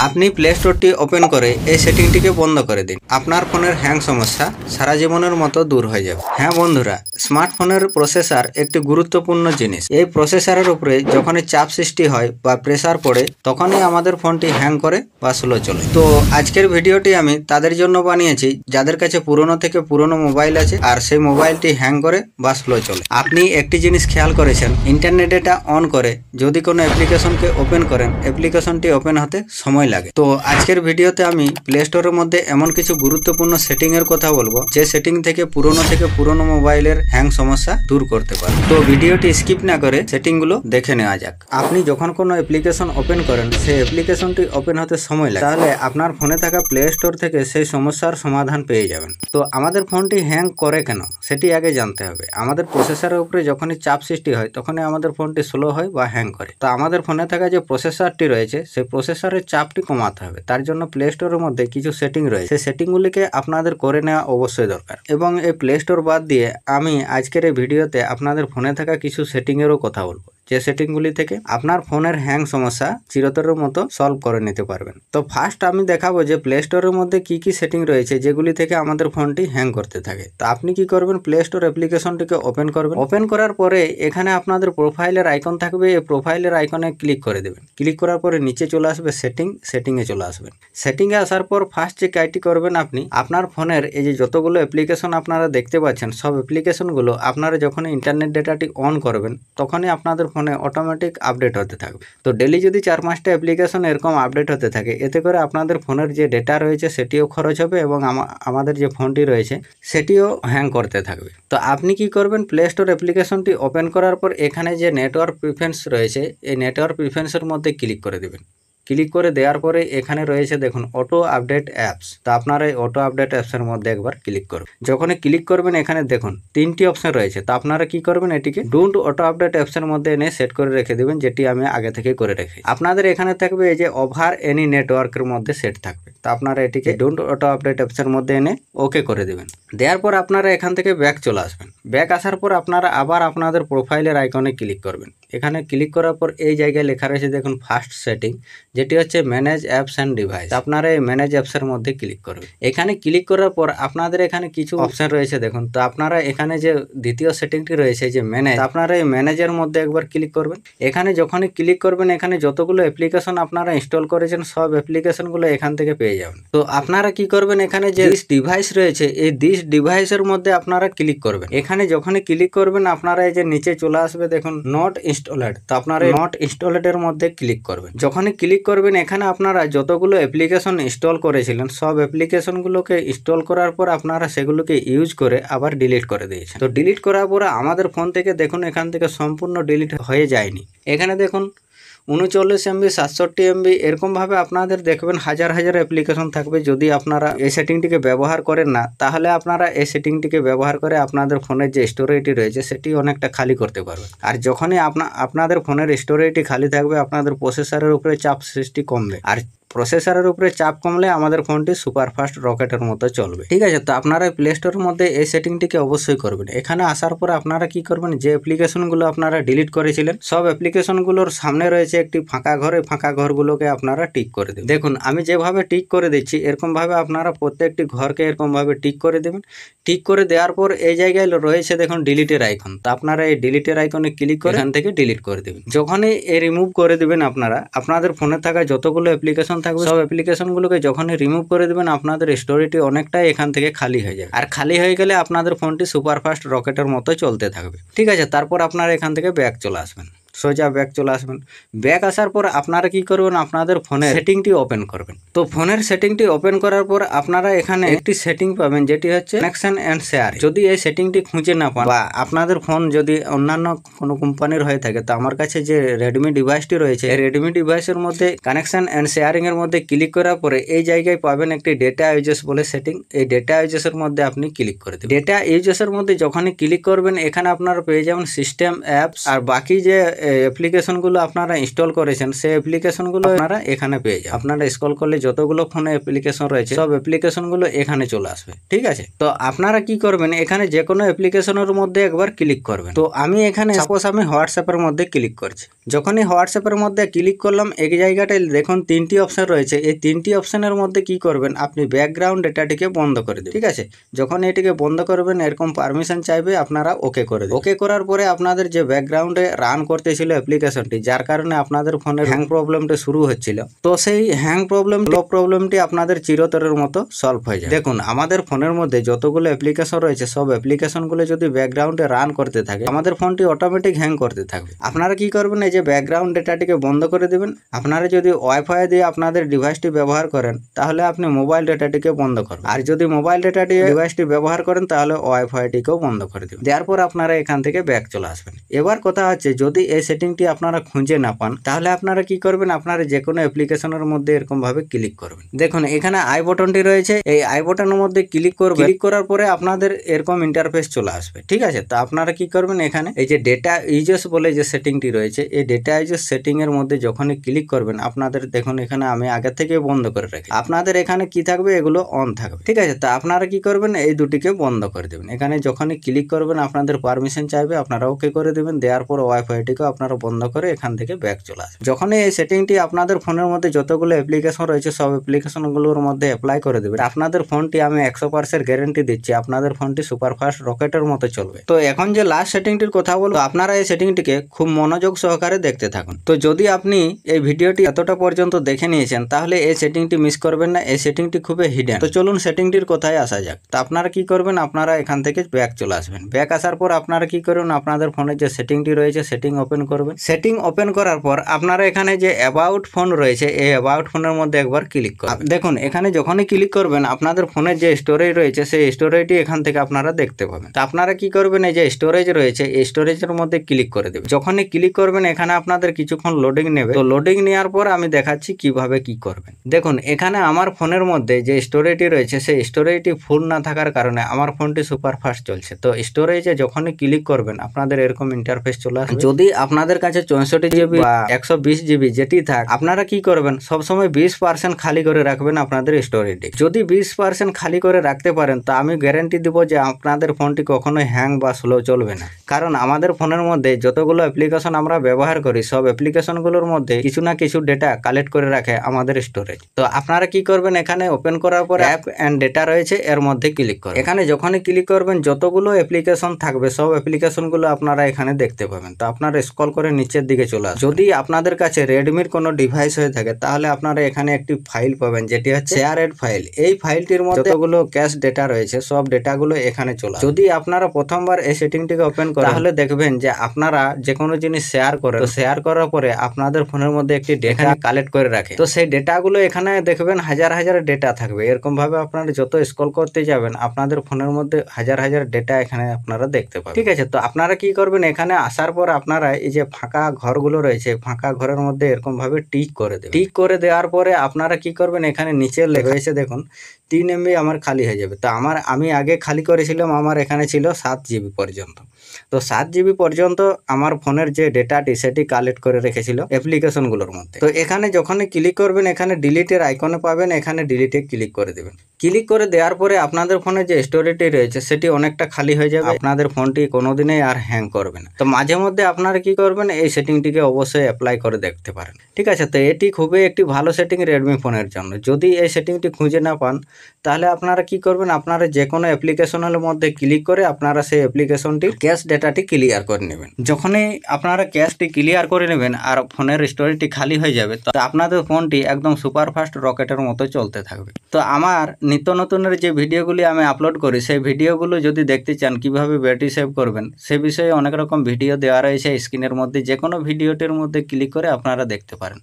আপনি play স্টোরটি open করে এই সেটিংটিকে বন্ধ করে দিন। আপনার ফোনের হ্যাং সমস্যা সারা জীবনের মতো দূর হয়ে যাবে। হ্যাঁ বন্ধুরা, স্মার্টফোনের প্রসেসর একটি গুরুত্বপূর্ণ জিনিস। এই প্রসেসরের উপরে যখনই চাপ সৃষ্টি হয় বা প্রেসার পড়ে তখনই আমাদের ফোনটি হ্যাং করে বা স্লো চলে। তো আজকের ভিডিওটি আমি তাদের জন্য বানিয়েছি যাদের কাছে পুরনো থেকে পুরনো মোবাইল আছে আর সেই মোবাইলটি হ্যাং করে বা স্লো চলে। আপনি একটি জিনিস খেয়াল করেছেন, ইন্টারনেট ডেটা অন করে যদি কোনো অ্যাপ্লিকেশনকে ওপেন করেন, অ্যাপ্লিকেশনটি ওপেন হতে সময় লাগে। তো আজকের ভিডিওতে আমি প্লে স্টোরের মধ্যে এমন কিছু গুরুত্বপূর্ণ সেটিং এর কথা বলবো যে সেটিং থেকে পুরনো মোবাইলের হ্যাং সমস্যা দূর করতে পারে। তো ভিডিওটি স্কিপ না করে সেটিং গুলো দেখে নেওয়া যাক। আপনি যখন কোনো অ্যাপ্লিকেশন ওপেন করেন, সেই অ্যাপ্লিকেশনটি ওপেন হতে সময় লাগে, তাহলে আপনার ফোনে থাকা প্লে স্টোর থেকে সেই সমস্যার সমাধান পেয়ে যাবেন। তো আমাদের ফোনটি হ্যাং করে কেন সেটি আগে জানতে হবে। আমাদের প্রসেসরের উপরে যখনই চাপ সৃষ্টি হয় তখনই আমাদের ফোনটি স্লো হয় বা হ্যাং করে। তো আমাদের ফোনে থাকা যে প্রসেসরটি রয়েছে সেই প্রসেসরের চাপটি কমাতে হবে। তার জন্য প্লে স্টোরের মধ্যে কিছু সেটিং রয়েছে, সেই সেটিংগুলিকে আপনাদের করে নেওয়া অবশ্যই দরকার। এবং এই প্লে স্টোর বাদ দিয়ে আমি আজকের এই ভিডিওতে আপনাদের ফোনে থাকা কিছু সেটিংয়েরও কথা বলবো, যে সেটিংগুলি থেকে আপনার ফোনের হ্যাং সমস্যা চিরতরের মতো সলভ করে নিতে পারবেন। তো ফার্স্ট আমি দেখাবো যে প্লে স্টোরের মধ্যে কি কি সেটিং রয়েছে যেগুলি থেকে আমাদের ফোনটি হ্যাং করতে থাকে। তো আপনি কি করবেন, প্লে স্টোর অ্যাপ্লিকেশনটিকে ওপেন করবেন। ওপেন করার পরে এখানে আপনাদের প্রোফাইলের আইকন থাকবে, এই প্রোফাইলের আইকনে ক্লিক করে দেবেন। ক্লিক করার পরে নিচে চলে আসবে সেটিংয়ে চলে আসবেন। সেটিংয়ে আসার পর ফার্স্ট যে কাজটি করবেন, আপনি আপনার ফোনের এই যে যতগুলো অ্যাপ্লিকেশন আপনারা দেখতে পাচ্ছেন, সব অ্যাপ্লিকেশনগুলো আপনারা যখন ইন্টারনেট ডেটাটি অন করবেন তখনই আপনাদের ফোনে অটোমেটিক আপডেট হতে থাকবে। তো ডেলি যদি 4-5টা অ্যাপ্লিকেশন এরকম আপডেট হতে থাকে, এতে করে আপনাদের ফোনের যে ডেটা রয়েছে সেটিও খরচ হবে এবং আমাদের যে ফোনটি রয়েছে সেটিও হ্যাং করতে থাকবে। তো আপনি কি করবেন, প্লে স্টোর অ্যাপ্লিকেশনটি ওপেন করার পর এখানে যে নেটওয়ার্ক প্রিফারেন্স রয়েছে, এই নেটওয়ার্ক প্রিফারেন্সের মধ্যে ক্লিক করে দেবেন। ক্লিক করে দেওয়ার পরে এখানে রয়েছে দেখুন অটো আপডেট অ্যাপস। তো আপনারা এই অটো আপডেট অ্যাপসের মধ্যে একবার ক্লিক করবেন। যখনই ক্লিক করবেন এখানে দেখুন 3টি অপশন রয়েছে। তো আপনারা কি করবেন, এটিকে ডোন্ট অটো আপডেট অ্যাপসের মধ্যে এনে সেট করে রেখে দেবেন, যেটি আমি আগে থেকে করে রেখে। আপনাদের এখানে থাকবে এই যে ওভার এনি নেটওয়ার্কের মধ্যে সেট থাকবে। তো আপনারা এটিকে ডোন্ট অটো আপডেট অ্যাপসের মধ্যে এনে ওকে করে দেবেন। দেওয়ার পর আপনারা এখান থেকে ব্যাক চলে আসবেন। ব্যাক আসার পর আপনারা আবার আপনাদের প্রোফাইলের আইকনে ক্লিক করবেন। এখানে ক্লিক করার পর এই জায়গায় লেখা রয়েছে দেখুন ফার্স্ট সেটিং, যেটি হচ্ছে ম্যানেজ অ্যাপস অ্যান্ড ডিভাইস। আপনারা এই ম্যানেজ অ্যাপসের মধ্যে ক্লিক করবেন। এখানে ক্লিক করার পর আপনাদের এখানে কিছু অপশন রয়েছে দেখুন। তো আপনারা এখানে যে দ্বিতীয় সেটিংটি রয়েছে যে ম্যানেজ, আপনারা এই ম্যানেজের মধ্যে একবার ক্লিক করবেন। এখানে যখনই ক্লিক করবেন এখানে যতগুলো অ্যাপ্লিকেশন আপনারা ইনস্টল করেছেন সব অ্যাপ্লিকেশনগুলো এখান থেকে পেয়ে যাবেন। তো আপনারা কি করবেন, এখানে যে দিস ডিভাইস রয়েছে এই দিস ডিভাইসের মধ্যে আপনারা ক্লিক করবেন। এখানে যখনই ক্লিক করবেন আপনারা এই যে নিচে চলে আসবে দেখুন নট ইনস্টলেড। তো আপনারা নট ইনস্টলেড এর মধ্যে ক্লিক করবেন। যখনই ক্লিক করবেন এখানে আপনারা যতগুলো অ্যাপ্লিকেশন ইনস্টল করেছিলেন সব অ্যাপ্লিকেশনগুলোকে ইনস্টল করার পর আপনারা সেগুলোকে ইউজ করে আবার ডিলিট করে দিয়েছেন। তো ডিলিট করার পরে আমাদের ফোন থেকে দেখুন এখান থেকে সম্পূর্ণ ডিলিট হয়ে যায়নি। এখানে দেখুন 39 MB 67 MB এরকমভাবে আপনাদের দেখবেন হাজার অ্যাপ্লিকেশন থাকবে। যদি আপনারা এই সেটিংটিকে ব্যবহার করেন না, তাহলে আপনারা এই সেটিংটিকে ব্যবহার করে আপনাদের ফোনের যে স্টোরেজটি রয়েছে সেটি অনেকটা খালি করতে পারবেন। আর যখনই আপনাদের ফোনের স্টোরেজটি খালি থাকবে আপনাদের প্রসেসরের উপরে চাপ সৃষ্টি কমবে, আর প্রসেসরের উপরে চাপ কমলে আমাদের ফোনটি সুপারফাস্ট রকেটের মতো চলবে। ঠিক আছে, তো আপনারা প্লে স্টোরের মধ্যে এই সেটিংটিকে অবশ্যই করবেন। এখানে আসার পর আপনারা কি করবেন, যে অ্যাপ্লিকেশনগুলো আপনারা ডিলিট করেছিলেন সব অ্যাপ্লিকেশনগুলোর সামনে রয়েছে একটি ফাঁকা ঘর, এই ফাঁকা ঘরগুলোকে আপনারা টিক করে দেবেন। দেখুন আমি যেভাবে টিক করে দিচ্ছি এরকমভাবে আপনারা প্রত্যেকটি ঘরকে এরকমভাবে টিক করে দেবেন। টিক করে দেওয়ার পর এই জায়গায় রয়েছে দেখুন ডিলিটের আইকন। তো আপনারা এই ডিলিটের আইকনে ক্লিক করে এখান থেকে ডিলিট করে দেবেন। যখনই এই রিমুভ করে দেবেন আপনারা আপনাদের ফোনে থাকা যতগুলো অ্যাপ্লিকেশন থাকবে সব অ্যাপ্লিকেশনগুলোকে যখনই রিমুভ করে দেবেন আপনাদের স্টোরেজটি অনেকটাই এখান থেকে খালি হয়ে যাবে। আর খালি হয়ে গেলে আপনাদের ফোনটি সুপারফাস্ট রকেটের মতো চলতে থাকবে। ঠিক আছে, তারপর আপনারা এখান থেকে ব্যাক চলে আসবেন, সোজা ব্যাক চলে আসবেন। ব্যাক আসার পর আপনারা কি করবেন, আপনাদের ফোনের সেটিংটি ওপেন করবেন। তো ফোনের সেটিংটি ওপেন করার পর আপনারা এখানে একটি সেটিং পাবেন যেটি হচ্ছে কানেকশন এন্ড শেয়ার। যদি এই সেটিংটি খুঁজে না পান বা আপনাদের ফোন যদি অন্যান্য কোনো কোম্পানির হয়ে থাকে, তো আমার কাছে যে রেডমি ডিভাইসটি রয়েছে এই রেডমি ডিভাইসের মধ্যে কানেকশন এন্ড শেয়ারিং এর মধ্যে ক্লিক করার পরে এই জায়গায় পাবেন একটি ডেটা ইউজেস বলে সেটিং। এই ডেটা ইউজেসের মধ্যে আপনি ক্লিক করে দেবেন। ডেটা ইউজেসের মধ্যে যখনই ক্লিক করবেন এখানে আপনারা পেয়ে যাবেন সিস্টেম অ্যাপস, আর বাকি যে অ্যাপ্লিকেশনগুলো আপনারা ইনস্টল করেছেন সেই অ্যাপ্লিকেশনগুলো আপনারা এখানে পেয়ে যাবেন। আপনারা স্ক্রল করলে যতগুলো ফোনে অ্যাপ্লিকেশন রয়েছে সব অ্যাপ্লিকেশনগুলো এখানে চলে আসবে। ঠিক আছে, তো আপনারা কি করবেন, এখানে যে কোনো অ্যাপ্লিকেশনের মধ্যে একবার ক্লিক করবেন। তো আমি এখানে সাপোজ আমি হোয়াটসঅ্যাপের মধ্যে ক্লিক করছি। যখনই হোয়াটসঅ্যাপের মধ্যে ক্লিক করলাম, এক জায়গাটায় দেখুন 3টি অপশন রয়েছে। এই 3টি অপশনের মধ্যে কি করবেন, আপনি ব্যাকগ্রাউন্ড ডেটাটিকে বন্ধ করে দেবেন। ঠিক আছে, যখন এটিকে বন্ধ করবেন এরকম পারমিশন চাইবে, আপনারা ওকে করে দেবেন। ওকে করার পরে আপনাদের যে ব্যাকগ্রাউন্ডে রান করতেছিল অ্যাপ্লিকেশনটি, যার কারণে আপনাদের ফোনের হ্যাং প্রবলেমটা শুরু হচ্ছিল, তো সেই হ্যাং প্রবলেমটি আপনাদের চিরতরের মতো সলভ হয়ে যায়। দেখুন আমাদের ফোনের মধ্যে যতগুলো অ্যাপ্লিকেশন রয়েছে সব অ্যাপ্লিকেশনগুলো যদি ব্যাকগ্রাউন্ডে রান করতে থাকে আমাদের ফোনটি অটোমেটিক হ্যাং করতে থাকবে। আপনারা কি করবেন, এই যে ব্যাকগ্রাউন্ড ডেটাটিকে বন্ধ করে দেবেন। আপনারা যদি ওয়াইফাই দিয়ে আপনাদের ডিভাইসটি ব্যবহার করেন তাহলে আপনি মোবাইল ডেটাটিকে বন্ধ করবেন, আর যদি মোবাইল ডিভাইসটি ব্যবহার করেন তাহলে ওয়াইফাইটিকেও বন্ধ করে দেবেন। দেওয়ার পর আপনারা এখান থেকে ব্যাক চলে আসবেন। এবার কথা হচ্ছে, যদি এই সেটিংটি আপনারা খুঁজে না পান তাহলে আপনারা কি করবেন, আপনারা যে কোনো অ্যাপ্লিকেশনের মধ্যে এরকম ভাবে ক্লিক করবেন। দেখুন এখানে আই বাটনটি রয়েছে, এই আই বাটনের মধ্যে ক্লিক করবেন। ক্লিক করার পরে আপনাদের এরকম ইন্টারফেস চলে আসবে। ঠিক আছে, তো আপনারা কি করবেন, এখানে এই যে ডেটা ইউজেস বলে যে সেটিংটি রয়েছে, এই ডেটা ইউজেস সেটিং এর মধ্যে যখনই ক্লিক করবেন আপনাদের দেখুন এখানে আমি আগে থেকে বন্ধ করে রাখি। আপনাদের এখানে কি থাকবে, এগুলো অন থাকবে। ঠিক আছে, তো আপনারা কি করবেন, এই দুটিকে বন্ধ করে দেবেন। এখানে যখনই ক্লিক করবেন আপনাদের পারমিশন চাইবে, আপনারা ওকে করে দেবেন। দেওয়ার পর ওয়াইফাইটিকে আপনারা বন্ধ করে এখান থেকে ব্যাক চলে আসবে। যখনই এই সেটিংটি আপনাদের ফোনের মধ্যে যতগুলো অ্যাপ্লিকেশন রয়েছে সব অ্যাপ্লিকেশনগুলোর মধ্যে অ্যাপ্লাই করে দেবেন, আপনাদের ফোনটি আমি 100% গ্যারেন্টি দিচ্ছি আপনাদের ফোনটি সুপারফাস্ট রকেটের মতো চলবে। তো এখন যে লাস্ট সেটিংটির কথা বলবো, আপনারা এই সেটিংটিকে খুব মনোযোগ সহকারে দেখতে থাকুন। তো যদি আপনি এই ভিডিওটি এতটা পর্যন্ত দেখে নিয়েছেন তাহলে এই সেটিংটি মিস করবেন না। এই সেটিংটি খুবই হিডেন। তো চলুন সেটিংটির কথায় আসা যাক। তো আপনারা কি করবেন, আপনারা এখান থেকে ব্যাক চলে আসবেন। ব্যাক আসার পর আপনারা কি করবেন, আপনাদের ফোনের যে সেটিংটি রয়েছে সেটিং ওপেন করবেন। সেটিং ওপেন করার পর আপনারা এখানে যে অ্যাবাউট ফোন রয়েছে এই অ্যাবাউট ফোনের মধ্যে একবার ক্লিক করবেন। দেখুন এখানে যখনই ক্লিক করবেন আপনাদের ফোনের যে স্টোরেজ রয়েছে সেই স্টোরেজটি এখান থেকে আপনারা দেখতে পাবেন। তো আপনারা কি করবেন, এই যে স্টোরেজ রয়েছে এই স্টোরেজের মধ্যে ক্লিক করে দেবেন। যখনই ক্লিক করবেন এখানে আপনাদের কিছুক্ষণ লোডিং নেবে। তো লোডিং নেওয়ার পর আমি দেখাচ্ছি কিভাবে কি করবেন। দেখুন এখানে আমার ফোনের মধ্যে যে স্টোরেজটি রয়েছে সেই স্টোরেজটি ফুল না থাকার কারণে আমার ফোনটি সুপার ফাস্ট চলছে। তো স্টোরেজে যখনই ক্লিক করবেন আপনাদের এরকম ইন্টারফেস চলে আসবে। যদি আপনাদের কাছে 64 জিবি বা 120 জিবি যেটি থাক, আপনারা কি করবেন, সবসময় 20% খালি করে রাখবেন আপনাদের স্টোরেজটি। যদি 20% খালি করে রাখতে পারেন তো আমি গ্যারান্টি দিব যে আপনাদের ফোনটি কখনোই হ্যাং বা স্লো চলবে না। কারণ আমাদের ফোনের মধ্যে যতগুলো অ্যাপ্লিকেশন আমরা ব্যবহার করি সব অ্যাপ্লিকেশনগুলোর মধ্যে কিছু না কিছু ডেটা কালেক্ট করে রাখে আমাদের স্টোরেজ। তো আপনারা কি করবেন, এখানে ওপেন করার পর অ্যাপ এন্ড ডেটা রয়েছে এর মধ্যে ক্লিক করবেন। এখানে যখনই ক্লিক করবেন যতগুলো অ্যাপ্লিকেশন থাকবে সব অ্যাপ্লিকেশনগুলো আপনারা এখানে দেখতে পাবেন। তো আপনারা স্ক্রল করে নিচের দিকে চলে আসবেন। যদি আপনাদের কাছে রেডমির কোনো ডিভাইস হয়ে থাকে তাহলে আপনারা এখানে একটি ফাইল পাবেন যেটি হচ্ছে শেয়ারেড ফাইল। এই ফাইলটির মধ্যে যতগুলো ক্যাশ ডেটা রয়েছে সব ডেটাগুলো এখানে চলে আসবে। যদি আপনারা প্রথমবার এই সেটিংটিকে ওপেন করেন তাহলে দেখবেন যে আপনারা যে কোনো জিনিস শেয়ার করেন, তো শেয়ার করার পরে আপনাদের ফোনের মধ্যে একটি ডেটা কালেক্ট করে রাখে। তো সেই ডেটাগুলো এখানে দেখবেন হাজার হাজার ডেটা থাকবে। এরকম ভাবে আপনারা যত স্ক্রল করতে যাবেন আপনাদের ফোনের মধ্যে হাজার হাজার ডেটা এখানে আপনারা দেখতে পাবেন। ঠিক আছে, তো আপনারা কি করবেন, এখানে আসার পর আপনারা এই যে ফাঁকা ঘরগুলো রয়েছে ফাঁকা ঘরের মধ্যে এরকম ভাবে টিক করে দেবেন। টিক করে দেওয়ার পরে আপনারা কি করবেন, এখানে নিচে লেখা রয়েছে দেখুন 3 MB আমার খালি হয়ে যাবে। তো আমি আগে খালি করেছিলাম, আমার এখানে ছিল 7 GB পর্যন্ত। তো 7 GB পর্যন্ত আমার ফোনের যে ডেটাটি সেটি কালেক্ট করে রেখেছিল অ্যাপ্লিকেশনগুলোর মধ্যে। তো এখানে যখনই ক্লিক করবেন এখানে ডিলিটের আইকনে পাবেন, এখানে ডিলিটে ক্লিক করে দেবেন। ক্লিক করে দেওয়ার পরে আপনাদের ফোনে যে স্টোরেজটি রয়েছে সেটি অনেকটা খালি হয়ে যাবে। আপনাদের ফোনটি কোনোদিনই আর হ্যাং করবে না। তো মাঝে মধ্যে আপনারা কি করবেন, এই সেটিংটিকে অবশ্যই অ্যাপ্লাই করে দেখতে পারেন। ঠিক আছে, তো এটি খুবই একটি ভালো সেটিং রেডমি ফোনের জন্য। যদি এই সেটিংটি খুঁজে না পান তাহলে আপনারা কি করবেন, আপনারা যে কোনো অ্যাপ্লিকেশনের মধ্যে ক্লিক করে আপনারা সেই অ্যাপ্লিকেশনটির ক্যাশ ডেটাটি ক্লিয়ার করে নেবেন। যখনই আপনারা ক্যাশটি ক্লিয়ার করে নেবেন আর ফোনের স্টোরেজটি খালি হয়ে যাবে তো আপনাদের ফোনটি একদম সুপারফাস্ট রকেটের মতো চলতে থাকবে। তো আমার নিত্য নতুনের যে ভিডিওগুলি আমি আপলোড করি সেই ভিডিওগুলো যদি দেখতে চান কিভাবে ব্যাটারি সেভ করবেন সে বিষয়ে অনেক রকম ভিডিও দেওয়া রয়েছে স্ক্রিনের মধ্যে। যে কোনো ভিডিওটির মধ্যে ক্লিক করে আপনারা দেখতে পারেন।